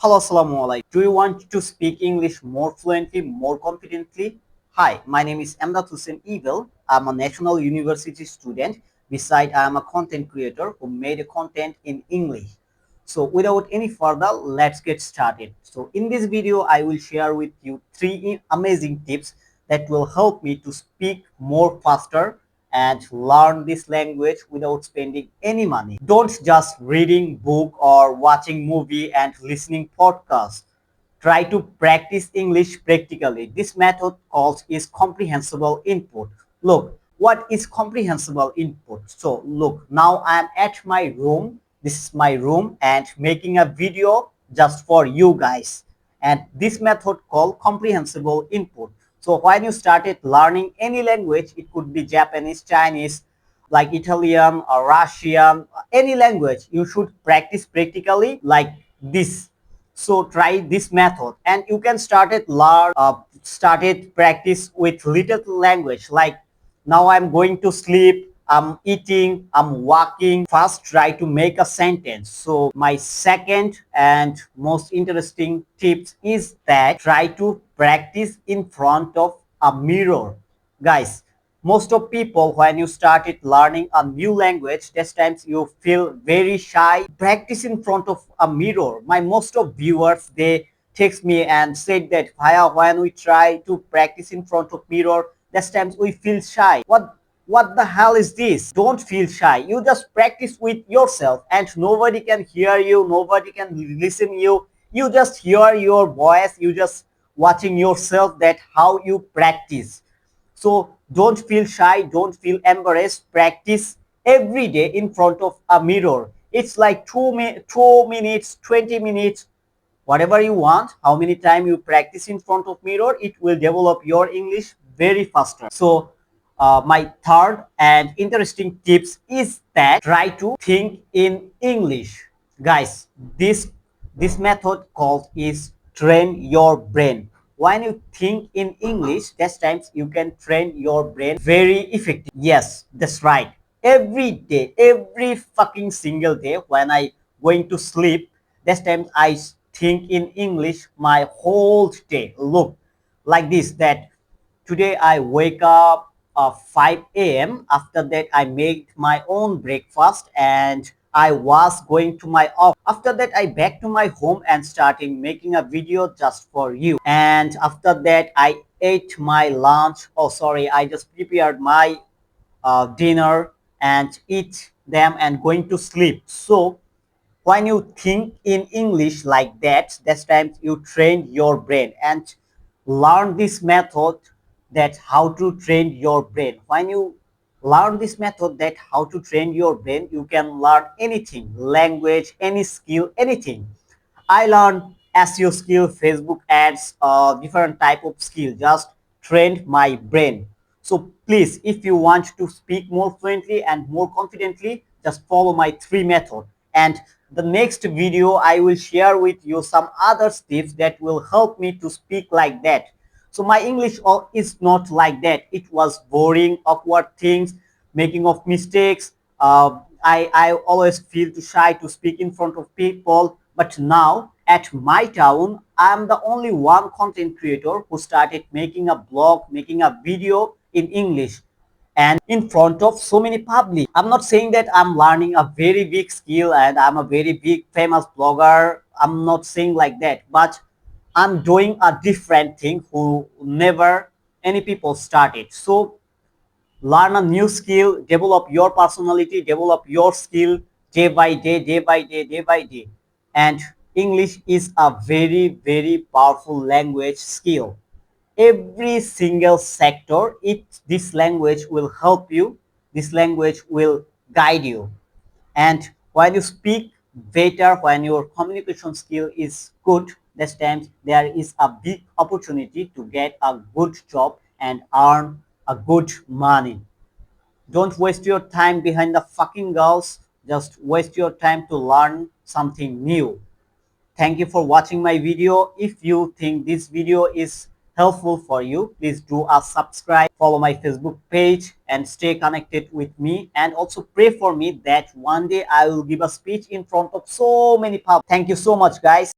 Hello, assalamu alaikum. Do you want to speak English more fluently, more confidently? Hi, my name is Emdat Hussein Evil. I'm a National University student. Beside, I am a content creator who made a content in English. So without any further, let's get started. So in this video, I will share with you three amazing tips that will help me to speak more faster and learn this language without spending any money. Don't just reading book or watching movie and listening podcast. Try to practice English practically. This method calls is comprehensible input. Look, what is comprehensible input? So look, now I am at my room. This is my room and making a video just for you guys. And this method called comprehensible input. So when you started learning any language, it could be Japanese, Chinese, like Italian or Russian, any language, you should practice practically like this. So try this method and you can started practice with little language like now I'm going to sleep, I'm eating, I'm walking. First try to make a sentence. So my second and most interesting tips is that try to practice in front of a mirror. Guys, most of people when you started learning a new language, this times you feel very shy. Practice in front of a mirror. My most of viewers, they text me and said that when we try to practice in front of mirror, this times we feel shy. What the hell is this? Don't feel shy. You just practice with yourself and nobody can hear you, nobody can listen you. You just hear your voice, you just watching yourself that how you practice. So don't feel shy, don't feel embarrassed. Practice every day in front of a mirror. It's like 2 minutes, 20 minutes, whatever you want. How many times you practice in front of mirror, it will develop your English very faster. So my third and interesting tips is that try to think in English. Guys, this method called is train your brain. When you think in English, that times you can train your brain very effective. Yes, that's right. Every day, every fucking single day when I going to sleep, that times I think in English my whole day. Look, like this, that today I wake up 5 a.m. After that, I made my own breakfast and I was going to my office. After that, I back to my home and starting making a video just for you. And after that, I ate my lunch. Oh, sorry, I just prepared my dinner and eat them and going to sleep. So when you think in English like that, that's times you train your brain and learn this method that how to train your brain. When you learn this method that how to train your brain, you can learn anything, language, any skill, anything. I learned SEO skill, Facebook ads, different type of skill, just trained my brain. So please, if you want to speak more fluently and more confidently, just follow my three method. And the next video, I will share with you some other tips that will help me to speak like that. So my English is not like that. It was boring, awkward things, making of mistakes. I always feel too shy to speak in front of people. But now at my town, I'm the only one content creator who started making a blog, making a video in English and in front of so many public. I'm not saying that I'm learning a very big skill and I'm a very big famous blogger. I'm not saying like that, but I'm doing a different thing who never any people started. So learn a new skill, develop your personality, develop your skill day by day, day by day, day by day. And English is a very, very powerful language skill. Every single sector, this language will help you, this language will guide you. And when you speak better, when your communication skill is good, this times there is a big opportunity to get a good job and earn a good money. Don't waste your time behind the fucking girls. Just waste your time to learn something new. Thank you for watching my video. If you think this video is helpful for you, please do a subscribe, follow my Facebook page and stay connected with me, and also pray for me that one day I will give a speech in front of so many people. Thank you so much, guys.